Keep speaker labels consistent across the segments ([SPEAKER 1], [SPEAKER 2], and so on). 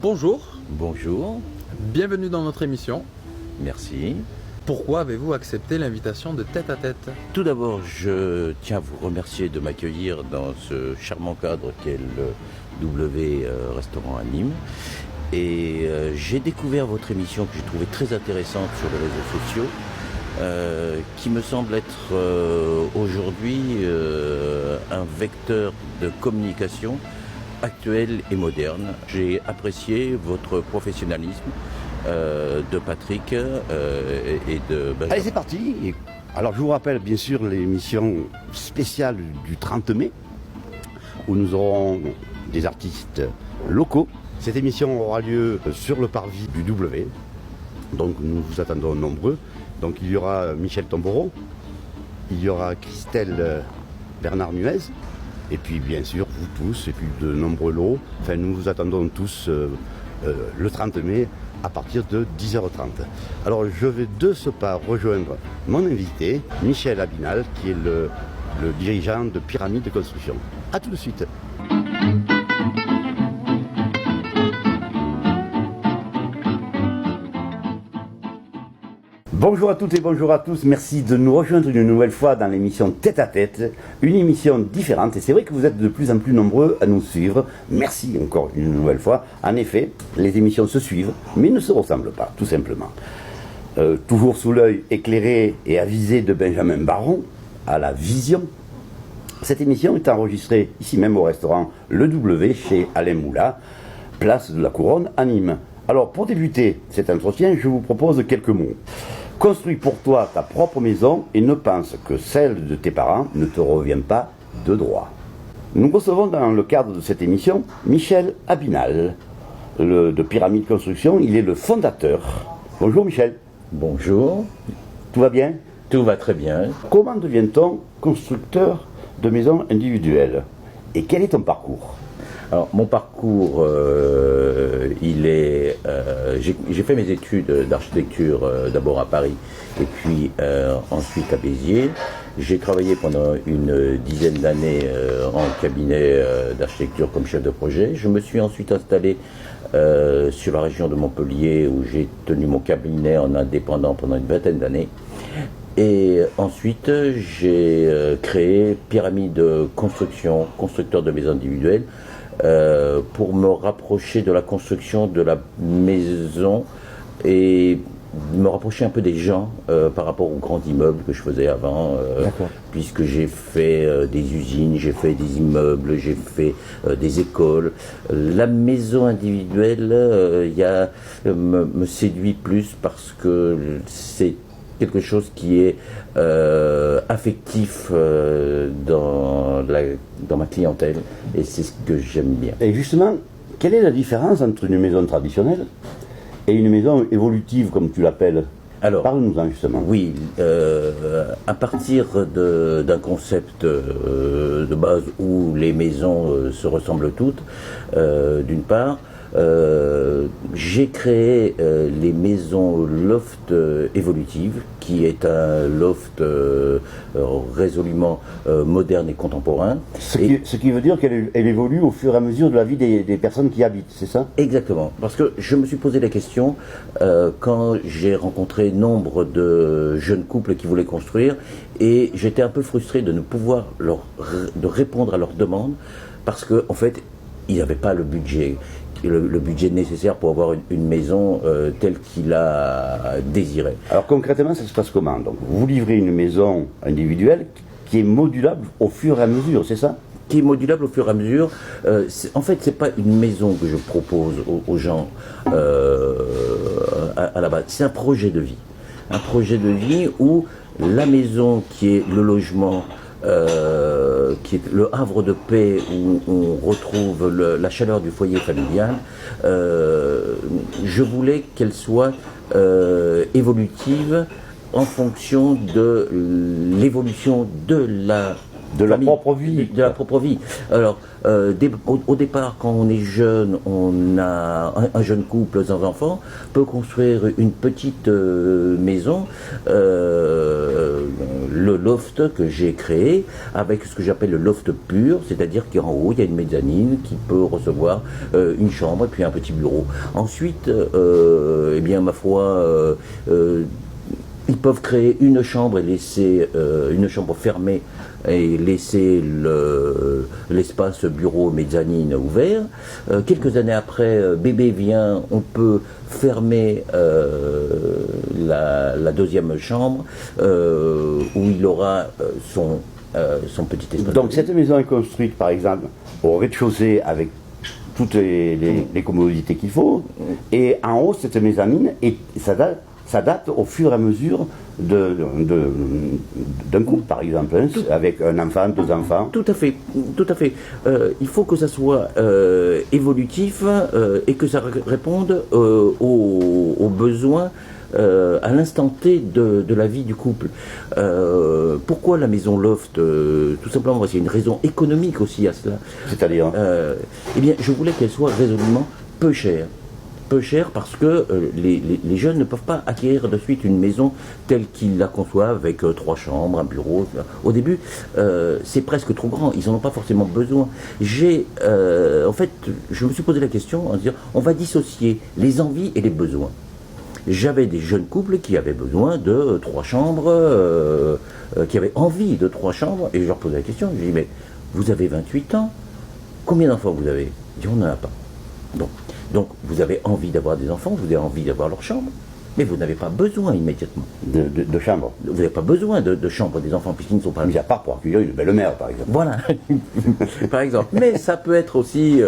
[SPEAKER 1] Bonjour.
[SPEAKER 2] Bonjour.
[SPEAKER 1] Bienvenue dans notre émission.
[SPEAKER 2] Merci.
[SPEAKER 1] Pourquoi avez-vous accepté l'invitation de Tête à Tête?
[SPEAKER 2] Tout d'abord, je tiens à vous remercier de m'accueillir dans ce charmant cadre qu'est le W Restaurant à Nîmes. Et j'ai découvert votre émission que j'ai trouvée très intéressante sur les réseaux sociaux, qui me semble être aujourd'hui un vecteur de communication actuel et moderne. J'ai apprécié votre professionnalisme de Patrick et de Benjamin.
[SPEAKER 3] Allez, c'est parti. Alors, je vous rappelle bien sûr l'émission spéciale du 30 mai, où nous aurons des artistes locaux. Cette émission aura lieu sur le parvis du W, donc nous vous attendons nombreux. Donc il y aura Michel Tombereau, il y aura Christelle Bernard-Nuez, et puis bien sûr vous tous, et puis de nombreux lots. Enfin, nous vous attendons tous le 30 mai à partir de 10h30. Alors je vais de ce pas rejoindre mon invité, Michel Abinal, qui est le dirigeant de Pyramide de Construction. A tout de suite. Bonjour à toutes et bonjour à tous, merci de nous rejoindre une nouvelle fois dans l'émission Tête à Tête, une émission différente, et c'est vrai que vous êtes de plus en plus nombreux à nous suivre, merci encore une nouvelle fois. En effet, les émissions se suivent, mais ne se ressemblent pas, tout simplement. Toujours sous l'œil éclairé et avisé de Benjamin Baron, à la vision, cette émission est enregistrée ici même au restaurant Le W chez Alain Moula, place de la Couronne à Nîmes. Alors pour débuter cet entretien, je vous propose quelques mots. Construis pour toi ta propre maison et ne pense que celle de tes parents ne te revient pas de droit. Nous recevons dans le cadre de cette émission Michel Abinal de Pyramide Construction. Il est le fondateur. Bonjour Michel.
[SPEAKER 2] Bonjour.
[SPEAKER 3] Tout va bien?
[SPEAKER 2] Tout va très bien.
[SPEAKER 3] Comment devient-on constructeur de maisons individuelles? Et quel est ton parcours?
[SPEAKER 2] Alors mon parcours, j'ai fait mes études d'architecture d'abord à Paris et puis ensuite à Béziers. J'ai travaillé pendant une dizaine d'années en cabinet d'architecture comme chef de projet. Je me suis ensuite installé sur la région de Montpellier où j'ai tenu mon cabinet en indépendant pendant une vingtaine d'années. Et ensuite, j'ai créé Pyramide Construction, constructeur de maisons individuelles, pour me rapprocher de la construction de la maison et me rapprocher un peu des gens par rapport aux grands immeubles que je faisais avant, puisque j'ai fait des usines, j'ai fait des immeubles, j'ai fait des écoles. La maison individuelle me séduit plus parce que c'est quelque chose qui est affectif dans ma clientèle, et c'est ce que j'aime bien.
[SPEAKER 3] Et justement, quelle est la différence entre une maison traditionnelle et une maison évolutive, comme tu l'appelles? Alors, parle-nous-en justement.
[SPEAKER 2] Oui, à partir d'un concept de base où les maisons se ressemblent toutes, d'une part, j'ai créé les maisons loft évolutives, qui est un loft résolument moderne et contemporain.
[SPEAKER 3] Ce qui veut dire qu'elle évolue au fur et à mesure de la vie des personnes qui y habitent, c'est ça?
[SPEAKER 2] Exactement, parce que je me suis posé la question quand j'ai rencontré nombre de jeunes couples qui voulaient construire, et j'étais un peu frustré de ne pouvoir de répondre à leurs demandes, parce qu'en fait, ils n'avaient pas le budget. Le budget nécessaire pour avoir une maison telle qu'il a désiré. Alors concrètement, ça se passe comment? Donc, vous livrez une maison individuelle qui est modulable au fur et à mesure, c'est ça? Qui est modulable au fur et à mesure. En fait, c'est pas une maison que je propose aux gens à la base. C'est un projet de vie. Un projet de vie où la maison qui est le logement, qui est le havre de paix où on retrouve la chaleur du foyer familial, je voulais qu'elle soit évolutive en fonction de l'évolution de la
[SPEAKER 3] De leur propre vie.
[SPEAKER 2] De la propre vie. Alors, au départ, quand on est jeune, on a un jeune couple sans enfants peut construire une petite maison, le loft que j'ai créé, avec ce que j'appelle le loft pur, c'est-à-dire qu'en haut, il y a une mezzanine qui peut recevoir une chambre et puis un petit bureau. Ensuite, eh bien, ma foi, ils peuvent créer une chambre et laisser une chambre fermée et laisser l'espace bureau mezzanine ouvert. Quelques années après, bébé vient, on peut fermer la deuxième chambre où il aura son petit espace.
[SPEAKER 3] Donc cette maison est construite par exemple au rez-de-chaussée avec toutes les commodités qu'il faut, et en haut cette mezzanine, et s'adapte au fur et à mesure d'un couple, par exemple, hein, avec un enfant, deux enfants.
[SPEAKER 2] Tout à fait, tout à fait. Il faut que ça soit évolutif et que ça réponde aux besoins à l'instant T de la vie du couple. Pourquoi la maison loft Tout simplement, c'est une raison économique aussi à cela.
[SPEAKER 3] C'est-à-dire
[SPEAKER 2] Eh bien, je voulais qu'elle soit résolument peu chère. Peu cher parce que les jeunes ne peuvent pas acquérir de suite une maison telle qu'ils la conçoivent avec 3 chambres, un bureau. Au début, c'est presque trop grand. Ils n'en ont pas forcément besoin. En fait, je me suis posé la question en disant, on va dissocier les envies et les besoins. J'avais des jeunes couples qui avaient besoin de 3 chambres, qui avaient envie de 3 chambres, et je leur posais la question. Je dis, mais vous avez 28 ans, combien d'enfants vous avez? Ils disent, on n'en a pas. Donc, vous avez envie d'avoir des enfants, vous avez envie d'avoir leur chambre, mais vous n'avez pas besoin immédiatement.
[SPEAKER 3] De chambre.
[SPEAKER 2] Vous n'avez pas besoin de chambre des enfants, puisqu'ils ne sont pas...
[SPEAKER 3] Mis à part pour accueillir une belle-mère, par exemple.
[SPEAKER 2] Voilà, par exemple. Mais ça peut être aussi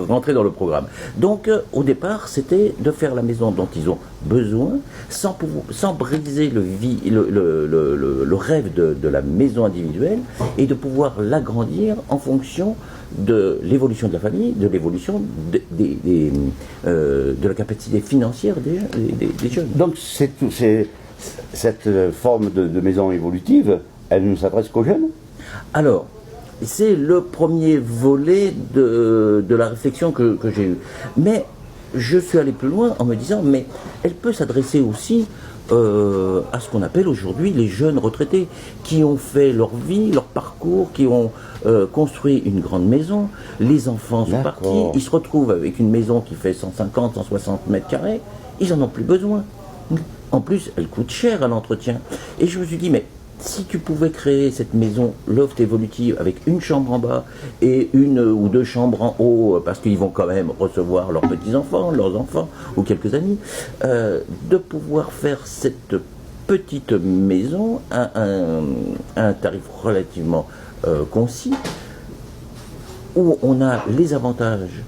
[SPEAKER 2] rentré dans le programme. Donc, au départ, c'était de faire la maison dont ils ont besoin, sans briser le rêve de la maison individuelle, et de pouvoir l'agrandir en fonction de l'évolution de la famille, de l'évolution de la capacité financière des jeunes.
[SPEAKER 3] Donc cette forme de maison évolutive, elle ne s'adresse qu'aux jeunes?
[SPEAKER 2] Alors, c'est le premier volet de la réflexion que j'ai eue. Mais je suis allé plus loin en me disant, mais elle peut s'adresser aussi à ce qu'on appelle aujourd'hui les jeunes retraités, qui ont fait leur vie, leur parcours, qui ont construit une grande maison, les enfants sont partis, ils se retrouvent avec une maison qui fait 150, 160 mètres carrés, ils n'en ont plus besoin. En plus, elle coûte cher à l'entretien. Et je me suis dit, mais si tu pouvais créer cette maison loft évolutive avec une chambre en bas et une ou 2 chambres en haut, parce qu'ils vont quand même recevoir leurs petits-enfants, leurs enfants ou quelques amis, de pouvoir faire cette petite maison à un tarif relativement concis, où on a les avantages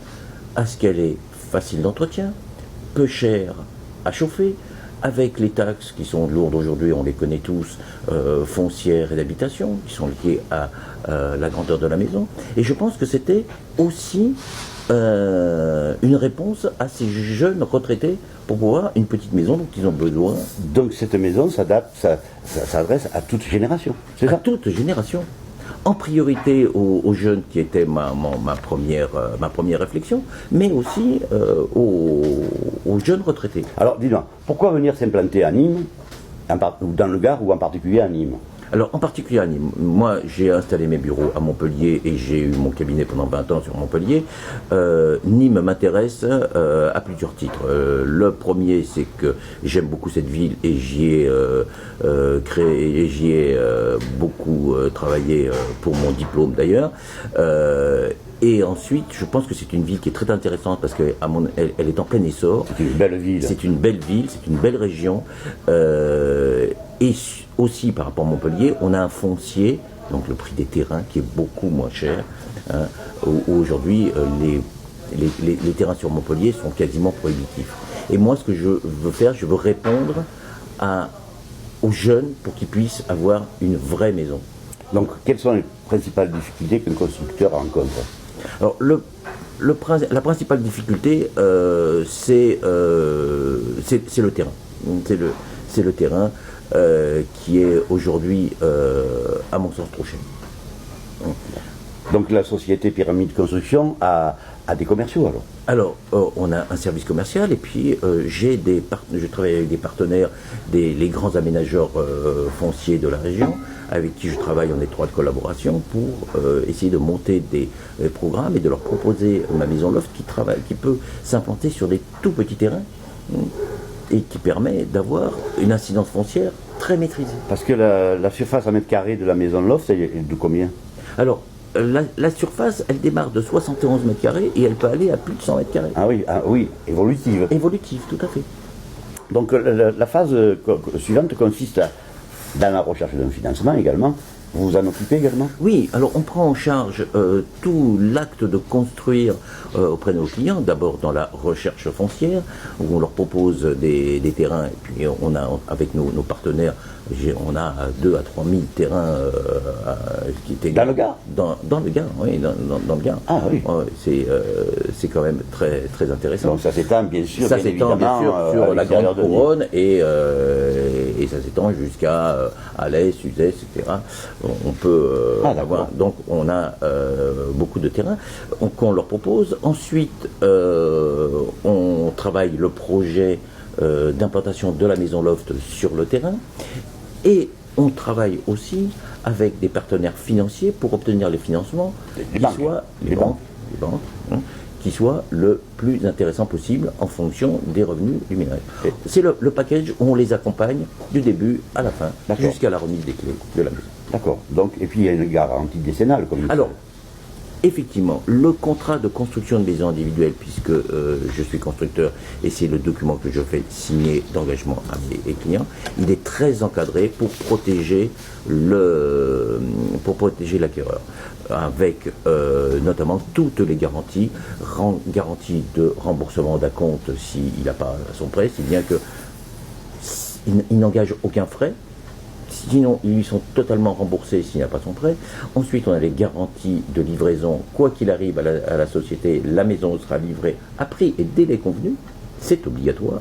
[SPEAKER 2] à ce qu'elle est facile d'entretien, peu chère à chauffer, avec les taxes qui sont lourdes aujourd'hui, on les connaît tous, foncières et d'habitation, qui sont liées à la grandeur de la maison. Et je pense que c'était aussi une réponse à ces jeunes retraités pour pouvoir une petite maison dont ils ont besoin.
[SPEAKER 3] Donc cette maison s'adresse à toute génération, c'est ça?
[SPEAKER 2] À toute génération. En priorité aux jeunes qui étaient ma première réflexion, mais aussi aux jeunes retraités.
[SPEAKER 3] Alors dis-moi, pourquoi venir s'implanter à Nîmes, ou dans le Gard, ou en particulier à Nîmes?
[SPEAKER 2] Alors, en particulier à Nîmes, moi j'ai installé mes bureaux à Montpellier et j'ai eu mon cabinet pendant 20 ans sur Montpellier. Nîmes m'intéresse à plusieurs titres. Le premier, c'est que j'aime beaucoup cette ville et j'y ai créé et j'y ai beaucoup travaillé pour mon diplôme d'ailleurs. Et ensuite, je pense que c'est une ville qui est très intéressante parce qu'elle est en plein essor.
[SPEAKER 3] C'est une belle ville.
[SPEAKER 2] C'est une belle ville, c'est une belle région. Et aussi, par rapport à Montpellier, on a un foncier, donc le prix des terrains, qui est beaucoup moins cher. Hein, où aujourd'hui, les terrains sur Montpellier sont quasiment prohibitifs. Et moi, ce que je veux faire, je veux répondre aux jeunes pour qu'ils puissent avoir une vraie maison.
[SPEAKER 3] Donc, quelles sont les principales difficultés qu'un constructeur rencontre?
[SPEAKER 2] Alors, la principale difficulté, c'est le terrain. C'est le terrain. qui est aujourd'hui, à mon sens, trop cher.
[SPEAKER 3] Donc la société Pyramide Construction a des commerciaux alors?
[SPEAKER 2] Alors, on a un service commercial et puis je travaille avec des partenaires, les grands aménageurs fonciers de la région, avec qui je travaille en étroite collaboration pour essayer de monter des programmes et de leur proposer ma maison loft qui peut s'implanter sur des tout petits terrains et qui permet d'avoir une incidence foncière très maîtrisée.
[SPEAKER 3] Parce que la surface à mètre carré de la maison loft, elle est de combien?
[SPEAKER 2] Alors, la surface, elle démarre de 71 mètres carrés et elle peut aller à plus de 100 mètres carrés.
[SPEAKER 3] Ah oui, évolutive.
[SPEAKER 2] Évolutive, tout à fait.
[SPEAKER 3] Donc la phase suivante consiste dans la recherche d'un financement également. Vous vous en occupez également?
[SPEAKER 2] Oui, alors on prend en charge tout l'acte de construire auprès de nos clients, d'abord dans la recherche foncière, où on leur propose des terrains, et puis on a, avec nos partenaires, on a 2 à 3 000 terrains qui étaient...
[SPEAKER 3] Dans le Gard?
[SPEAKER 2] Dans le Gard, oui, dans le Gard.
[SPEAKER 3] Ah oui.
[SPEAKER 2] C'est quand même très, très intéressant.
[SPEAKER 3] Donc ça s'étend bien sûr,
[SPEAKER 2] ça s'étend bien sûr sur la Grande Couronne et ça s'étend jusqu'à Alès, Uzès, etc. On peut avoir. Donc on a beaucoup de terrains qu'on leur propose. Ensuite, on travaille le projet d'implantation de la maison loft sur le terrain et on travaille aussi avec des partenaires financiers pour obtenir les financements
[SPEAKER 3] les banques,
[SPEAKER 2] qui soient le plus intéressant possible en fonction des revenus du ménage. C'est le package où on les accompagne du début à la fin jusqu'à la remise des clés de la maison.
[SPEAKER 3] D'accord. Donc, et puis il y a une garantie décennale comme
[SPEAKER 2] Alors, effectivement, le contrat de construction de maison individuelle, puisque je suis constructeur et c'est le document que je fais signer d'engagement à mes clients, il est très encadré pour protéger l'acquéreur, avec notamment toutes les garanties, garantie de remboursement d'acompte s'il n'a pas son prêt, si bien que il n'engage aucun frais. Sinon, ils lui sont totalement remboursés s'il n'a pas son prêt. Ensuite, on a les garanties de livraison. Quoi qu'il arrive à la société, la maison sera livrée à prix et délai convenu. C'est obligatoire.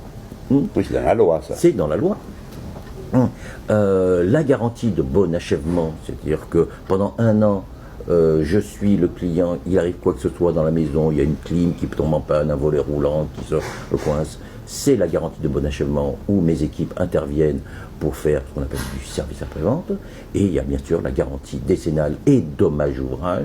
[SPEAKER 3] Oui, c'est dans la loi, ça.
[SPEAKER 2] C'est dans la loi. La garantie de bon achèvement, c'est-à-dire que pendant 1 an, je suis le client, il arrive quoi que ce soit dans la maison, il y a une clim qui tombe en panne, un volet roulant qui se coince. C'est la garantie de bon achèvement où mes équipes interviennent pour faire ce qu'on appelle du service après-vente. Et il y a bien sûr la garantie décennale et dommage ouvrage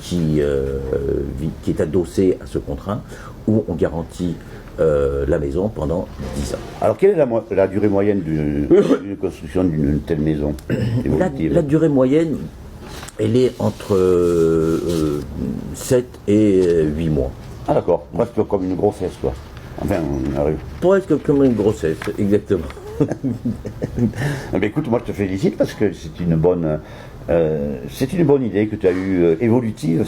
[SPEAKER 2] qui est adossée à ce contrat où on garantit la maison pendant 10 ans.
[SPEAKER 3] Alors quelle est la durée moyenne d'une construction d'une telle maison évolutive?
[SPEAKER 2] La durée moyenne, elle est entre 7 et 8 mois.
[SPEAKER 3] Ah d'accord, presque comme une grossesse quoi. Enfin, on arrive.
[SPEAKER 2] Presque comme une grossesse, exactement.
[SPEAKER 3] Mais écoute, moi je te félicite parce que c'est une bonne idée que tu as eue évolutive.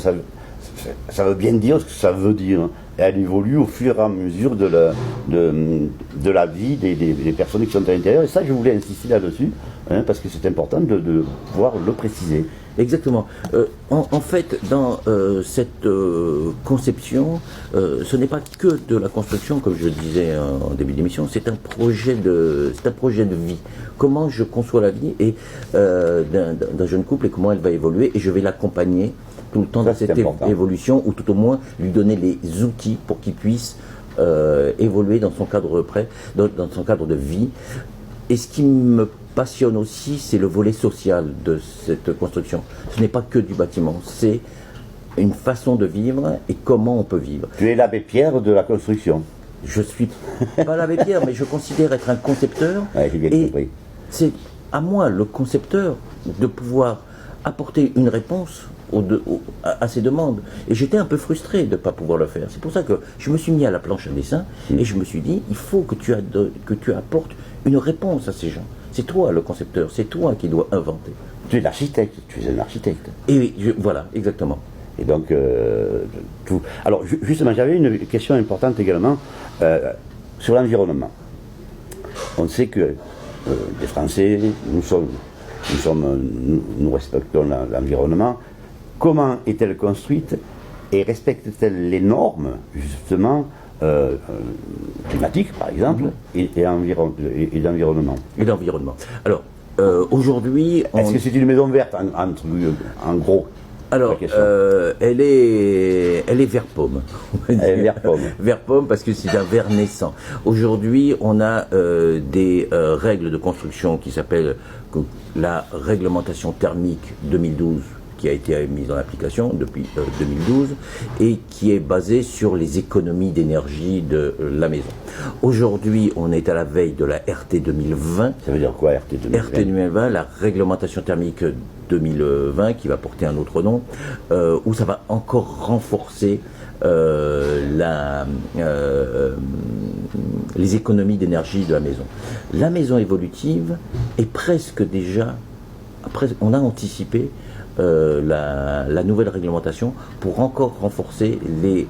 [SPEAKER 3] Ça veut bien dire ce que ça veut dire. Elle évolue au fur et à mesure de la vie des personnes qui sont à l'intérieur. Et ça, je voulais insister là-dessus, parce que c'est important de pouvoir le préciser.
[SPEAKER 2] Exactement. En fait, dans cette conception, ce n'est pas que de la construction, comme je le disais en début d'émission, c'est un projet de vie. Comment je conçois la vie et d'un jeune couple et comment elle va évoluer, et je vais l'accompagner tout le temps dans cette évolution, ou tout au moins lui donner les outils pour qu'il puisse évoluer dans son cadre dans son cadre de vie. Et ce qui me passionne aussi, c'est le volet social de cette construction. Ce n'est pas que du bâtiment, c'est une façon de vivre et comment on peut vivre.
[SPEAKER 3] Tu es l'abbé Pierre de la construction.
[SPEAKER 2] Je suis pas l'abbé Pierre, mais je considère être un concepteur.
[SPEAKER 3] Ouais, j'ai bien compris.
[SPEAKER 2] C'est à moi, le concepteur, de pouvoir apporter une réponse à ces demandes. Et j'étais un peu frustré de ne pas pouvoir le faire. C'est pour ça que je me suis mis à la planche à dessin et je me suis dit, il faut que tu apportes une réponse à ces gens. C'est toi le concepteur, c'est toi qui dois inventer.
[SPEAKER 3] Tu es l'architecte, tu es un architecte.
[SPEAKER 2] Et oui, voilà, exactement.
[SPEAKER 3] Et donc, tout. Alors, justement, j'avais une question importante également sur l'environnement. On sait que les Français, nous respectons l'environnement. Comment est-elle construite et respecte-t-elle les normes, justement, climatique, par exemple, et d'environnement.
[SPEAKER 2] Et d'environnement. Alors, aujourd'hui...
[SPEAKER 3] Est-ce que c'est une maison verte, en gros?
[SPEAKER 2] Alors, elle est vert pomme.
[SPEAKER 3] Elle est vert pomme.
[SPEAKER 2] Vert pomme parce que c'est un vert naissant. Aujourd'hui, on a des règles de construction qui s'appellent la réglementation thermique 2012, qui a été mise en application depuis 2012 et qui est basée sur les économies d'énergie de la maison. Aujourd'hui, on est à la veille de la RT 2020.
[SPEAKER 3] Ça veut dire quoi, RT 2020? RT
[SPEAKER 2] 2020, la réglementation thermique 2020, qui va porter un autre nom, où ça va encore renforcer les économies d'énergie de la maison. La maison évolutive est presque déjà, on a anticipé la nouvelle réglementation pour encore renforcer les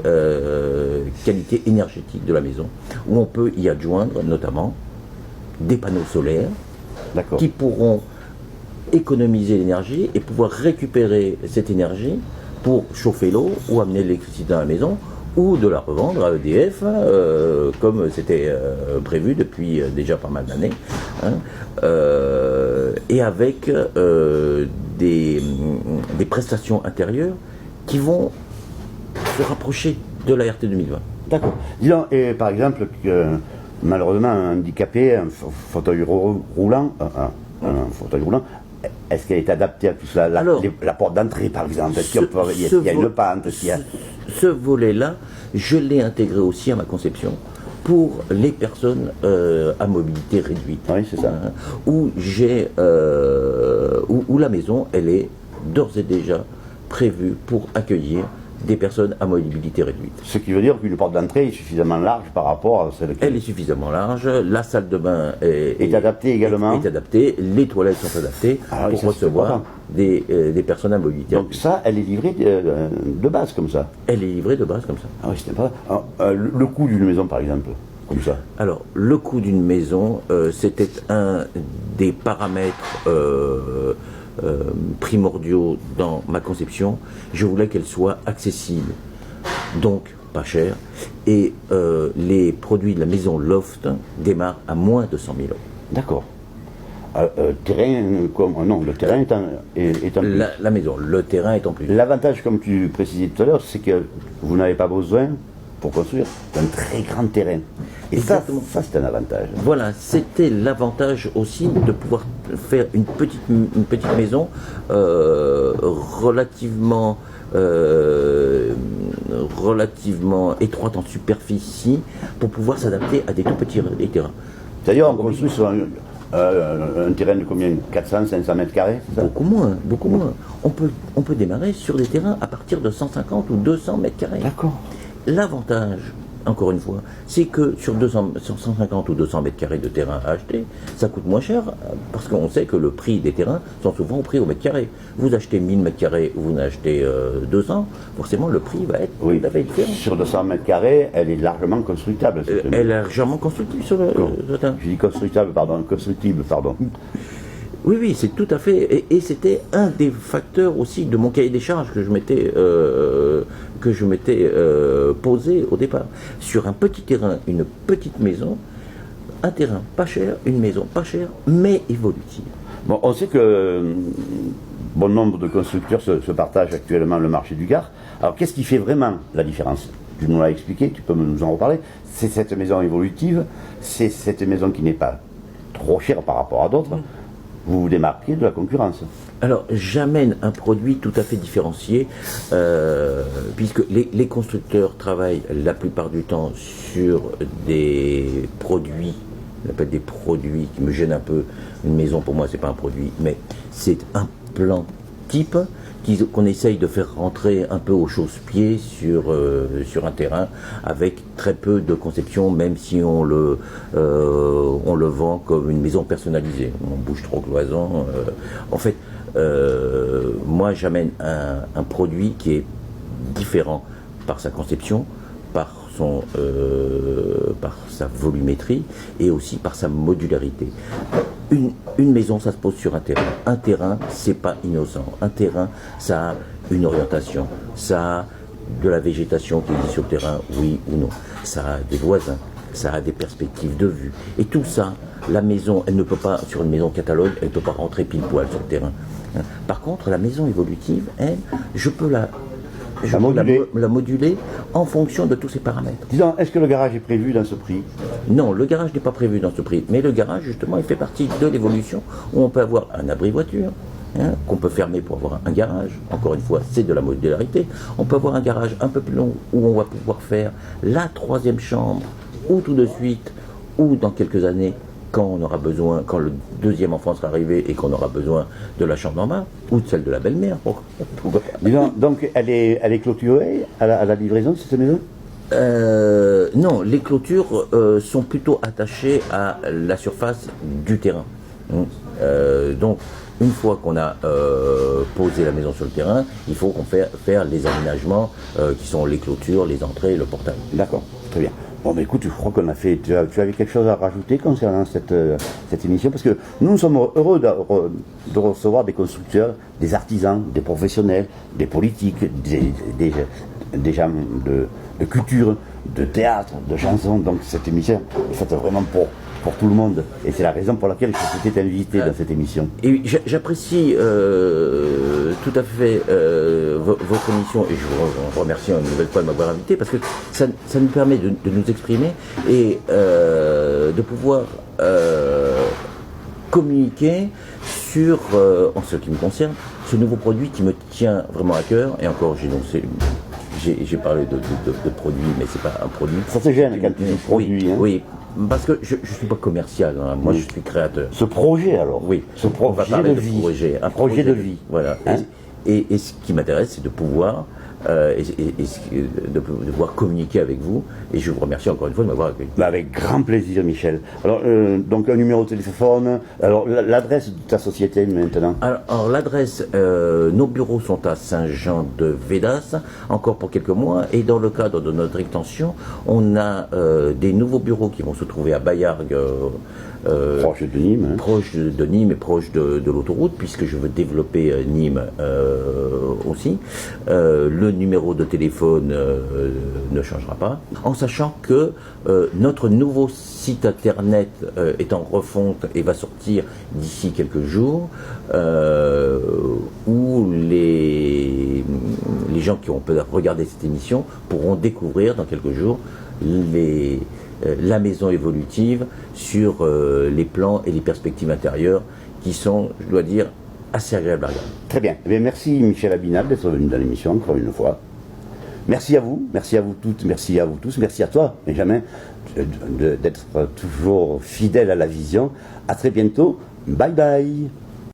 [SPEAKER 2] qualités énergétiques de la maison, où on peut y adjoindre notamment des panneaux solaires qui pourront économiser l'énergie et pouvoir récupérer cette énergie pour chauffer l'eau ou amener l'électricité dans la maison ou de la revendre à EDF comme c'était prévu depuis déjà pas mal d'années, et avec des prestations intérieures qui vont se rapprocher de la RT 2020.
[SPEAKER 3] D'accord. Disons, et par exemple, que malheureusement un handicapé, un fauteuil roulant, est-ce qu'elle est adaptée à tout ça? La porte d'entrée, par exemple, est-ce qu'il y a une pente?
[SPEAKER 2] Ce volet-là, je l'ai intégré aussi à ma conception pour les personnes à mobilité réduite.
[SPEAKER 3] Oui, c'est ça.
[SPEAKER 2] Où la maison, elle est d'ores et déjà prévue pour accueillir des personnes à mobilité réduite.
[SPEAKER 3] Ce qui veut dire qu'une porte d'entrée est suffisamment large par rapport à celle qui...
[SPEAKER 2] Elle est suffisamment large, la salle de bain est
[SPEAKER 3] adaptée également.
[SPEAKER 2] Est adaptée, les toilettes sont adaptées pour recevoir des personnes à mobilité réduite.
[SPEAKER 3] Donc ça, elle est livrée de base comme ça?
[SPEAKER 2] Elle est livrée de base comme ça.
[SPEAKER 3] Ah oui, c'était pas... le coût d'une maison, par exemple, comme ça?
[SPEAKER 2] Alors, le coût d'une maison, c'était un des paramètres primordiaux dans ma conception. Je voulais qu'elle soit accessible, donc pas chère, et les produits de la maison Loft démarrent à moins de 100 000 €.
[SPEAKER 3] D'accord. Terrain, non, le terrain est en plus.
[SPEAKER 2] La maison, le terrain est en plus.
[SPEAKER 3] L'avantage, comme tu précisais tout à l'heure, c'est que vous n'avez pas besoin, pour construire, d'un très grand terrain. Et ça c'est un avantage.
[SPEAKER 2] Voilà, c'était l'avantage aussi de pouvoir faire une petite maison relativement étroite en superficie pour pouvoir s'adapter à des tout petits terrains.
[SPEAKER 3] D'ailleurs, on construit sur un terrain de combien? 400, 500 mètres carrés, c'est ça?
[SPEAKER 2] Beaucoup moins. On peut démarrer sur des terrains à partir de 150 ou 200 mètres carrés.
[SPEAKER 3] D'accord.
[SPEAKER 2] L'avantage, encore une fois, c'est que sur 150 ou 200 mètres carrés de terrain à acheter, ça coûte moins cher, parce qu'on sait que le prix des terrains sont souvent au prix au mètre carré. Vous achetez 1000 mètres carrés, vous en achetez 200, forcément le prix va être tout à fait différent.
[SPEAKER 3] Sur 200 mètres carrés, elle est largement constructible.
[SPEAKER 2] Elle est largement constructible sur le terrain.
[SPEAKER 3] Je dis constructible, pardon.
[SPEAKER 2] Oui, c'est tout à fait, et c'était un des facteurs aussi de mon cahier des charges que je m'étais posé au départ. Sur un petit terrain, une petite maison, un terrain pas cher, une maison pas chère, mais évolutive.
[SPEAKER 3] Bon, on sait que bon nombre de constructeurs se partagent actuellement le marché du Gard. Alors, qu'est-ce qui fait vraiment la différence? Tu nous l'as expliqué, tu peux nous en reparler. C'est cette maison évolutive, c'est cette maison qui n'est pas trop chère par rapport à d'autres. Vous vous démarquez de la concurrence.
[SPEAKER 2] Alors, j'amène un produit tout à fait différencié, puisque les constructeurs travaillent la plupart du temps sur des produits, on appelle des produits qui me gênent un peu. Une maison, pour moi, c'est pas un produit, mais c'est un plan type qu'on essaye de faire rentrer un peu au chausse-pied sur un terrain, avec très peu de conception, même si on le vend comme une maison personnalisée. On bouge trop cloisons. En fait, moi j'amène un produit qui est différent par sa conception, par sa volumétrie et aussi par sa modularité. Une maison, ça se pose sur un terrain. Un terrain, c'est pas innocent. Un terrain, ça a une orientation, ça a de la végétation qui existe sur le terrain, oui ou non. Ça a des voisins, ça a des perspectives de vue. Et tout ça, la maison, elle ne peut pas, sur une maison catalogue, elle ne peut pas rentrer pile poil sur le terrain. Par contre, la maison évolutive, elle, je peux la moduler en fonction de tous ces paramètres.
[SPEAKER 3] Disons, est-ce que le garage est prévu dans ce prix?
[SPEAKER 2] Non, le garage n'est pas prévu dans ce prix. Mais le garage, justement, il fait partie de l'évolution où on peut avoir un abri voiture, qu'on peut fermer pour avoir un garage. Encore une fois, c'est de la modularité. On peut avoir un garage un peu plus long où on va pouvoir faire la troisième chambre, ou tout de suite, ou dans quelques années, quand on aura besoin, quand le deuxième enfant sera arrivé et qu'on aura besoin de la chambre en bas, ou de celle de la belle-mère.
[SPEAKER 3] Disons, donc, elle est clôturée à la livraison de cette maison?
[SPEAKER 2] Non, les clôtures sont plutôt attachées à la surface du terrain. Donc, une fois qu'on a posé la maison sur le terrain, il faut qu'on faire les aménagements qui sont les clôtures, les entrées et le portail.
[SPEAKER 3] D'accord, très bien. Bon, mais écoute, je crois qu'on a fait. Tu avais quelque chose à rajouter concernant cette émission? Parce que nous sommes heureux de recevoir des constructeurs, des artisans, des professionnels, des politiques, des gens de culture, de théâtre, de chansons. Donc cette émission est faite vraiment pour tout le monde. Et c'est la raison pour laquelle je t'ai invité dans cette émission.
[SPEAKER 2] Et j'apprécie tout à fait votre émission et je vous remercie une nouvelle fois de m'avoir invité parce que ça nous permet de nous exprimer et de pouvoir communiquer sur, en ce qui me concerne, ce nouveau produit qui me tient vraiment à cœur. Et encore, j'ai parlé de produit, mais c'est pas un produit.
[SPEAKER 3] Ça te gêne quand tu dis produit,
[SPEAKER 2] oui,
[SPEAKER 3] hein?
[SPEAKER 2] Oui, parce que je ne suis pas commercial, hein. Moi je suis créateur.
[SPEAKER 3] Ce projet alors?
[SPEAKER 2] Oui,
[SPEAKER 3] on va parler de vie.
[SPEAKER 2] Un projet de vie. Voilà. Hein? Et ce qui m'intéresse, c'est de pouvoir de pouvoir communiquer avec vous. Et je vous remercie encore une fois de m'avoir accueilli.
[SPEAKER 3] Avec grand plaisir, Michel. Alors, donc un numéro de téléphone. Alors, l'adresse de ta société maintenant?
[SPEAKER 2] Alors l'adresse, nos bureaux sont à Saint-Jean-de-Védas, encore pour quelques mois. Et dans le cadre de notre extension, on a des nouveaux bureaux qui vont se trouver à Bayargues.
[SPEAKER 3] Proche de Nîmes. Hein.
[SPEAKER 2] Proche de Nîmes et proche de l'autoroute, puisque je veux développer Nîmes aussi. Le numéro de téléphone ne changera pas, en sachant que notre nouveau site internet est en refonte et va sortir d'ici quelques jours, où les gens qui ont peut-être regardé cette émission pourront découvrir dans quelques jours la maison évolutive sur les plans et les perspectives intérieures qui sont, je dois dire, assez agréables à regarder.
[SPEAKER 3] Très bien. Eh bien, merci Michel Abinal d'être venu dans l'émission encore une fois. Merci à vous toutes, merci à vous tous, merci à toi Benjamin d'être toujours fidèle à la vision. À très bientôt. Bye bye.